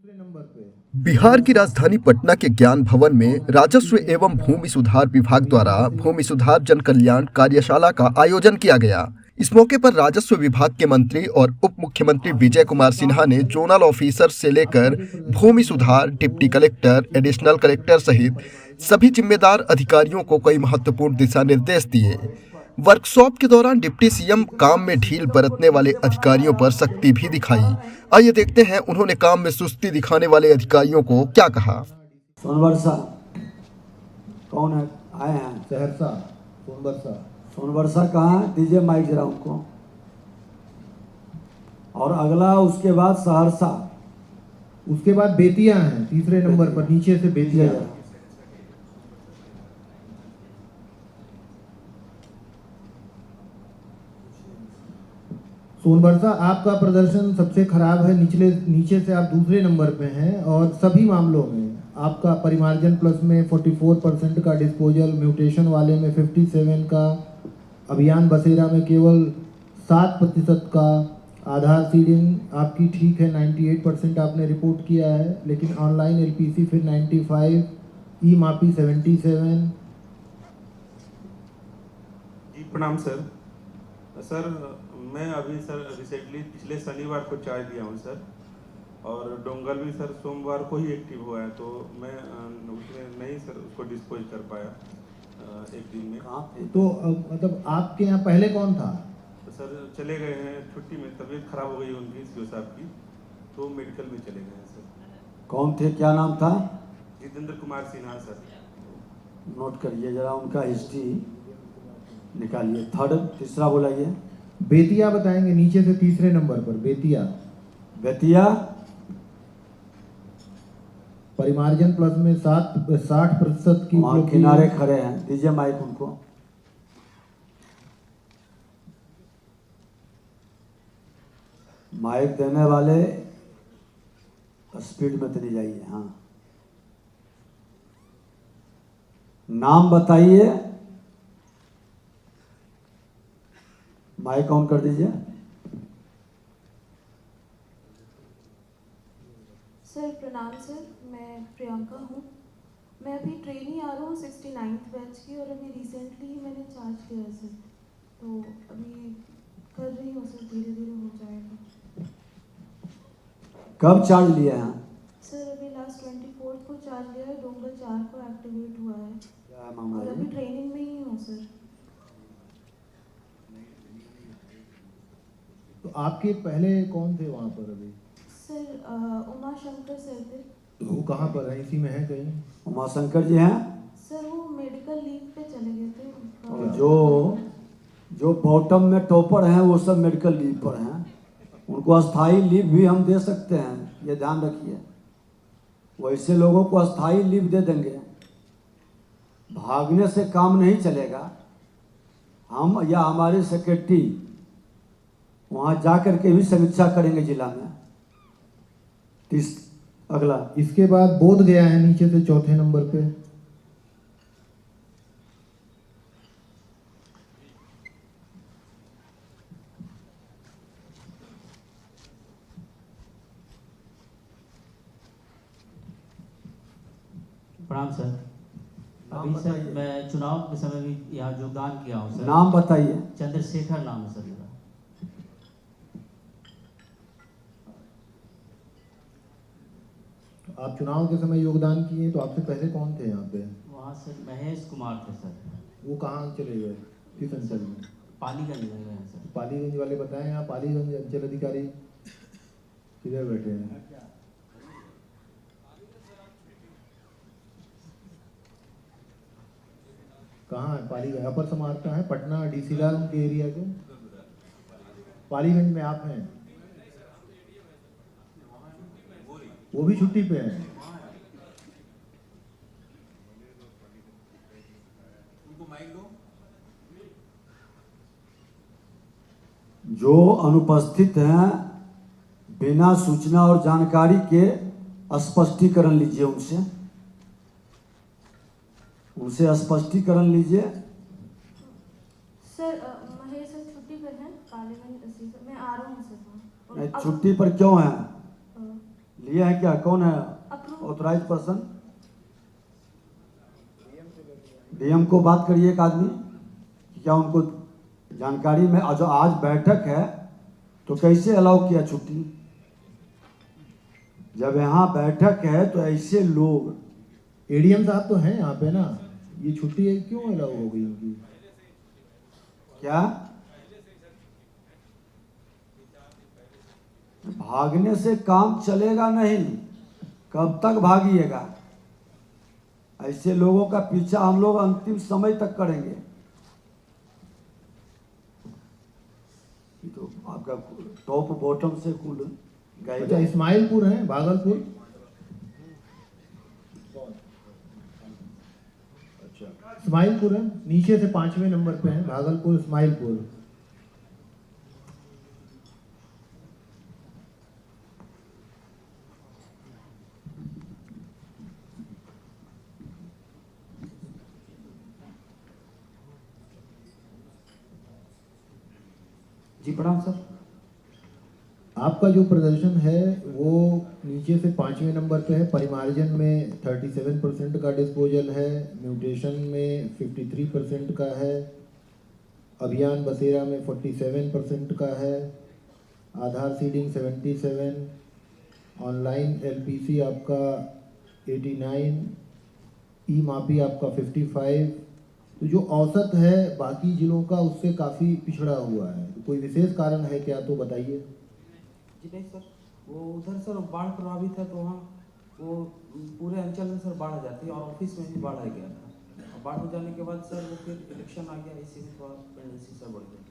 दूसरे नंबर पे बिहार की राजधानी पटना के ज्ञान भवन में राजस्व एवं भूमि सुधार विभाग द्वारा भूमि सुधार जन कल्याण कार्यशाला का आयोजन किया गया। इस मौके पर राजस्व विभाग के मंत्री और उप मुख्यमंत्री विजय कुमार सिन्हा ने जोनल ऑफिसर से लेकर भूमि सुधार, डिप्टी कलेक्टर, एडिशनल कलेक्टर सहित सभी जिम्मेदार अधिकारियों को कई महत्वपूर्ण दिशा निर्देश दिए। वर्कशॉप के दौरान डिप्टी सीएम काम में ढील बरतने वाले अधिकारियों पर सख्ती भी दिखाई। आइए देखते हैं उन्होंने काम में सुस्ती दिखाने वाले अधिकारियों को क्या कहा। सोनबरसा कौन है आए हैं? सहरसा, सोनबरसा। सोनबरसा कहाँ है? दीजिए माइक जरा उनको। और अगला उसके बाद सहरसा, उसके बाद बेतिया है तीसरे नंबर पर, नीचे से बेतिया। सोनबरसा आपका प्रदर्शन सबसे खराब है, नीचे से आप दूसरे नंबर पे हैं और सभी मामलों में आपका परिमार्जन प्लस में 44% का डिस्पोजल, म्यूटेशन वाले में 57 का, अभियान बसेरा में केवल 7% का, आधार सीडिंग आपकी ठीक है 98% आपने रिपोर्ट किया है, लेकिन ऑनलाइन एलपीसी फिर 95, ई मापी 77। जी प्रणाम सर। सर मैं अभी सर रिसेंटली पिछले शनिवार को चार्ज दिया हूँ सर, और डोंगल भी सर सोमवार को ही एक्टिव हुआ है, तो मैं उसमें नहीं सर उसको डिस्पोज कर पाया एक दिन में। तो मतलब आपके यहाँ पहले कौन था? तो सर चले गए हैं छुट्टी में, तबीयत खराब हो गई उनकी सीओ साहब की, तो मेडिकल में चले गए हैं सर। कौन थे, क्या नाम था? जितेंद्र कुमार सिन्हा सर। नोट करिए जरा उनका हिस्ट्री निकालिए। थर्ड, तीसरा बोलाइए। बेतिया बताएंगे, नीचे से तीसरे नंबर पर बेतिया। बेतिया परिमार्जन प्लस में 60% की वहाँ किनारे खड़े हैं, दीजिए माइक उनको। माइक देने वाले स्पीड में चली जाइए। हाँ, नाम बताइए। माइक ऑन कर दीजिए। सर प्रणाम सर, मैं प्रियंका हूँ। मैं अभी ट्रेनी आ रहा हूँ 69th बैच की, और अभी रिसेंटली ही मैंने चार्ज किया है सर, तो अभी कर रही हूँ सर, धीरे धीरे हो जाएगा। कब चार्ज लिया है? सर अभी लास्ट 24th को चार्ज लिया है, डोंगल 4 को एक्टिवेट हुआ है, क्या मामला और है? अभी ट्रेनिंग में ही हूँ सर। तो आपके पहले कौन थे वहाँ पर अभी? सर उमा शंकर सर थे। तो वो कहाँ पर है? इसी में है कहीं? उमाशंकर जी हैं? सर वो मेडिकल लीव पे चले गए थे। और जो बॉटम में टॉपर हैं वो सब मेडिकल लीव पर हैं। उनको अस्थाई लीव भी हम दे सकते हैं, ये ध्यान रखिए। वैसे लोगों को अस्थाई लीव दे देंगे, भागने से काम नहीं चलेगा। हम या हमारे सेक्रेटरी वहाँ जा कर के भी समीक्षा करेंगे जिला में। अगला, इसके बाद बोध गया है नीचे से चौथे नंबर पे। प्रणाम सर। अभी सर मैं चुनाव के समय भी यहाँ योगदान किया हूँ सर। नाम बताइए। चंद्रशेखर नाम है सर मेरा। आप चुनाव के समय योगदान किए, तो आपसे पहले कौन थे यहाँ पे? वहाँ सर महेश कुमार थे सर। वो कहाँ चले गए? किस अंचल में? पालीगंज में गए हैं सर। पालीगंज वाले बताएं। यहाँ पालीगंज अंचल अधिकारी किधर बैठे हैं? कहाँ है पालीगंज? अपर समाहर्ता है पटना डीसी लाल के एरिया के। पालीगंज में आप हैं? वो भी छुट्टी पे हैं। जो अनुपस्थित हैं, बिना सूचना और जानकारी के स्पष्टीकरण लीजिए उनसे स्पष्टीकरण लीजिए। सर महेश सर छुट्टी पर हैं, पालीगंज में आ रहा हूँ सर। छुट्टी पर क्यों है? लिए हैं क्या? कौन है अप्रूव ऑथराइज पर्सन? डीएम को बात करिए एक आदमी, क्या उनको जानकारी में जो आज बैठक है तो कैसे अलाउ किया छुट्टी? जब यहाँ बैठक है तो ऐसे लोग एडीएम साहब तो हैं यहाँ पे ना, ये छुट्टी क्यों अलाउ हो गई उनकी? क्या भागने से काम चलेगा नहीं, कब तक भागिएगा? ऐसे लोगों का पीछा हम लोग अंतिम समय तक करेंगे। तो आपका टॉप बॉटम से कुल अच्छा, गए। इस्माइलपुर है, भागलपुर। अच्छा, इस्माइलपुर है, नीचे से 5वें नंबर पे है, भागलपुर इस्माइलपुर। जी प्रणाम सर। आपका जो प्रदर्शन है वो नीचे से 5वें नंबर पे है, परिमार्जन में 37% का डिस्पोजल है, म्यूटेशन में 53% का है, अभियान बसेरा में 47% का है, आधार सीडिंग 77, ऑनलाइन एलपीसी आपका 89, ई मापी आपका 55। तो जो औसत है बाकी जिलों का उससे काफ़ी पिछड़ा हुआ है, तो कोई विशेष कारण है क्या, तो बताइए। जी नहीं सर, वो उधर सर बाढ़ प्रभावित है तो वहाँ वो पूरे अंचल में सर बाढ़ आ जाती है और ऑफिस में भी बाढ़ आ गया था। और बाढ़ हो जाने के बाद सर वो फिर इलेक्शन आ गया, इसी में थोड़ा पेंडेंसी सर बढ़ गई।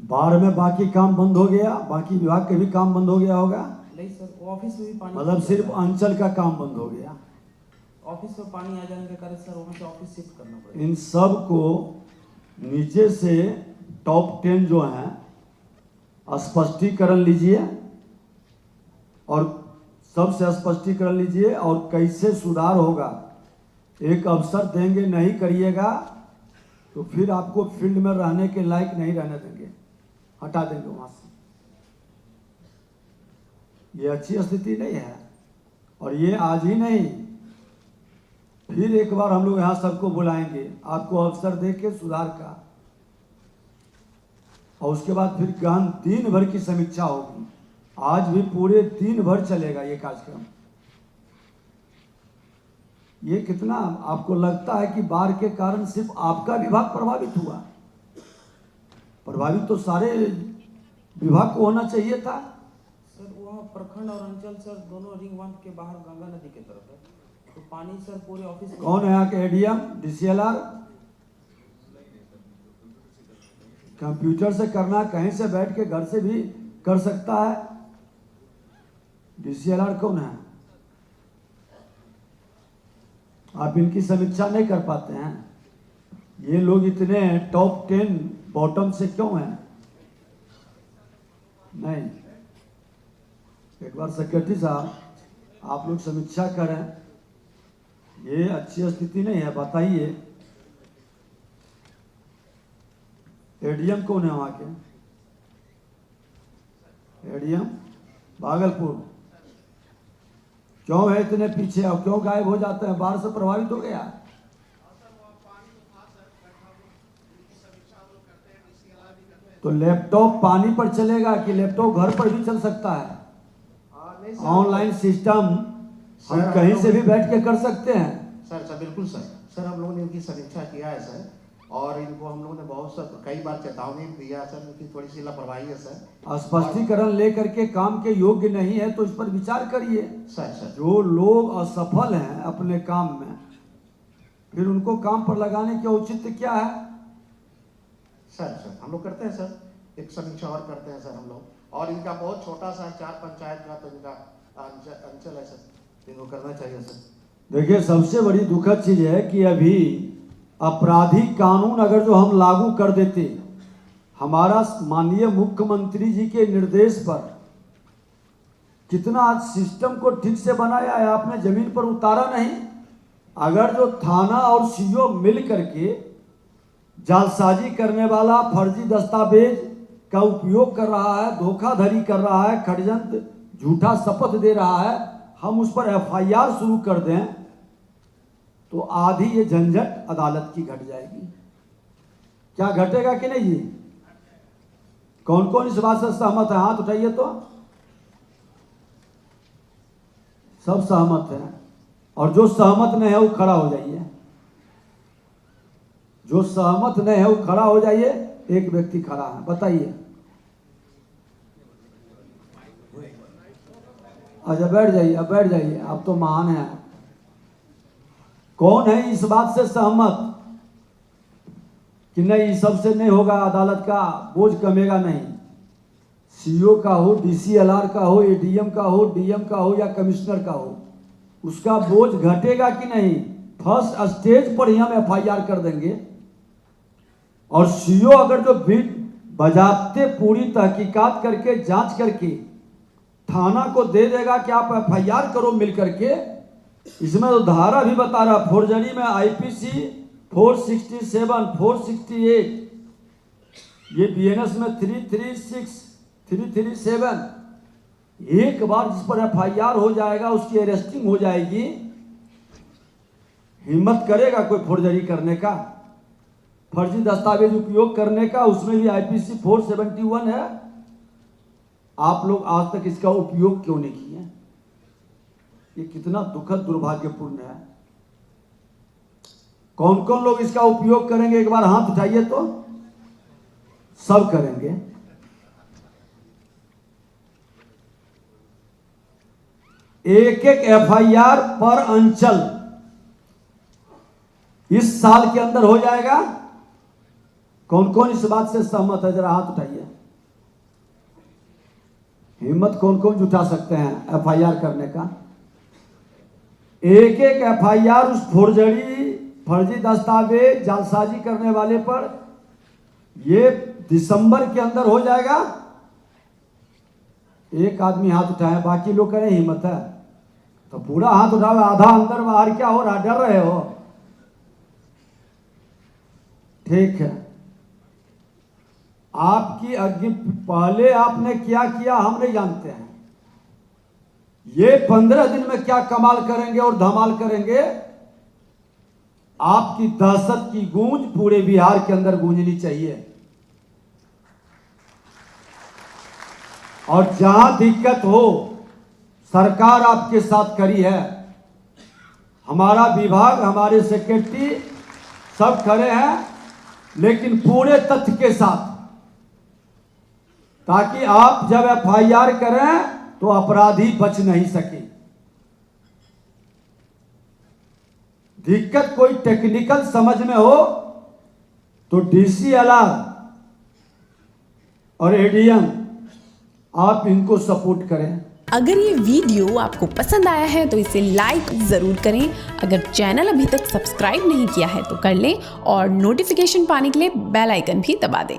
बाढ़ में बाकी काम बंद हो गया, बाकी विभाग के भी काम बंद हो गया होगा। नहीं सर, वो ऑफिस में भी पानी, मतलब सिर्फ अंचल का काम बंद हो गया। ऑफिस में पानी आ जाने के कारण सर वहाँ से ऑफिस शिफ्ट करना पड़ेगा। इन सब को नीचे से टॉप 10 जो हैं स्पष्टीकरण लीजिए और सबसे स्पष्टीकरण लीजिए और कैसे सुधार होगा। एक अवसर देंगे, नहीं करिएगा तो फिर आपको फील्ड में रहने के लायक नहीं रहने देंगे, हटा देंगे वहां से। ये अच्छी स्थिति नहीं है। और ये आज ही नहीं, फिर एक बार हम लोग यहाँ सबको बुलाएंगे आपको अवसर देके सुधार का, और उसके बाद फिर गहन दिन भर की समीक्षा होगी। आज भी पूरे दिन भर चलेगा ये कार्यक्रम। ये कितना आपको लगता है कि बाढ़ के कारण सिर्फ आपका विभाग प्रभावित हुआ? प्रभावित तो सारे विभाग को होना चाहिए था। सर वहाँ प्रखंड और अंचल सर दोनों रिंग बांध के बाहर गंगा नदी के तरफ है, तो पानी सर पूरे ऑफिस में। कौन है यहाँ के एडीएम, डीसीएलआर? कंप्यूटर से करना, कहीं से बैठ के घर से भी कर सकता है। डीसीएलआर कौन है? आप इनकी समीक्षा नहीं कर पाते हैं। ये लोग इतने टॉप 10 बॉटम से क्यों हैं? नहीं, एक बार सेक्रेटरी साहब आप लोग समीक्षा करें। ये अच्छी स्थिति नहीं है, बताइए। एडीएम कौन है वहां के? एडीएम भागलपुर क्यों है इतने पीछे और क्यों गायब हो जाते हैं? बाढ़ से प्रभावित हो गया। तो लैपटॉप पानी पर चलेगा कि लैपटॉप घर पर भी चल सकता है? ऑनलाइन सिस्टम हम कहीं से भी बैठ के कर सकते हैं। सर बिल्कुल सर हम लोगों ने इनकी समीक्षा किया है सर, और इनको हम लोगों ने बहुत कई बार चेतावनी दिया सर, इनकी थोड़ी सी लापरवाही है सर। स्पष्टीकरण लेकर के काम के योग्य नहीं है तो इस पर विचार करिए। सर जो लोग असफल हैं अपने काम में, फिर उनको काम पर लगाने के औचित्य क्या है? सर हम लोग करते हैं सर, एक समीक्षा और करते हैं सर हम लोग। और इनका बहुत छोटा सा 4 पंचायत का तो इनका अंचल है सर, इनको करना चाहिए सर। देखिए, सबसे बड़ी दुखद चीज है कि अभी आपराधिक कानून अगर जो हम लागू कर देते, हमारा माननीय मुख्यमंत्री जी के निर्देश पर कितना आज सिस्टम को ठीक से बनाया है, आपने जमीन पर उतारा नहीं। अगर जो थाना और सीओ मिल करके जालसाजी करने वाला, फर्जी दस्तावेज का उपयोग कर रहा है, धोखाधड़ी कर रहा है, षड्यंत्र झूठा शपथ दे रहा है, हम उस पर FIR शुरू कर दें तो आधी ये झंझट अदालत की घट जाएगी। क्या घटेगा कि नहीं जी? कौन कौन इस बात से सहमत है? हाथ उठाइए तो। सब सहमत है। और जो सहमत नहीं है वो खड़ा हो जाइए। जो सहमत नहीं है वो खड़ा हो जाइए। एक व्यक्ति खड़ा है, बताइए। अच्छा बैठ जाइए, अब बैठ जाइए, आप तो महान हैं। कौन है इस बात से सहमत कि नहीं सबसे नहीं होगा, अदालत का बोझ कमेगा नहीं? CO का हो, DCLR का हो, ADM का हो, DM का हो या कमिश्नर का हो, उसका बोझ घटेगा कि नहीं? फर्स्ट स्टेज पर ही हम FIR कर देंगे। और CO अगर जो भी बजाते पूरी तहकीकात करके जांच करके थाना को दे देगा कि आप FIR करो मिल करके, इसमें तो धारा भी बता रहा, फोर्जरी में IPC 467, 468, ये BNS में 336, 337, एक बार जिस पर FIR हो जाएगा उसकी अरेस्टिंग हो जाएगी। हिम्मत करेगा कोई फोर्जरी करने का, फर्जी दस्तावेज उपयोग करने का? उसमें भी IPC 471 है। आप लोग आज तक इसका उपयोग क्यों नहीं किए? ये कितना दुखद दुर्भाग्यपूर्ण है। कौन कौन लोग इसका उपयोग करेंगे? एक बार हाथ उठाइए तो। सब करेंगे। एक एक FIR पर अंचल इस साल के अंदर हो जाएगा। कौन कौन इस बात से सहमत है? जरा हाथ उठाइए। हिम्मत कौन कौन जुटा सकते हैं FIR करने का? एक एक FIR उस फर्जी दस्तावेज जालसाजी करने वाले पर ये दिसंबर के अंदर हो जाएगा। एक आदमी हाथ उठाए, बाकी लोग करें हिम्मत है तो पूरा हाथ उठाओ। आधा अंदर बाहर क्या हो रहा, डर रहे हो? ठीक है, आपकी अग्नि पहले आपने क्या किया हम नहीं जानते हैं। ये 15 दिन में क्या कमाल करेंगे और धमाल करेंगे। आपकी दहशत की गूंज पूरे बिहार के अंदर गूंजनी चाहिए। और जहां दिक्कत हो, सरकार आपके साथ खड़ी है। हमारा विभाग, हमारे सेक्रेटरी सब खड़े हैं, लेकिन पूरे तथ्य के साथ, ताकि आप जब FIR करें तो अपराधी बच नहीं सके। दिक्कत कोई टेक्निकल समझ में हो तो DCLR और ADM आप इनको सपोर्ट करें। अगर ये वीडियो आपको पसंद आया है तो इसे लाइक ज़रूर करें। अगर चैनल अभी तक सब्सक्राइब नहीं किया है तो कर लें और नोटिफिकेशन पाने के लिए बेल आइकन भी दबा दें।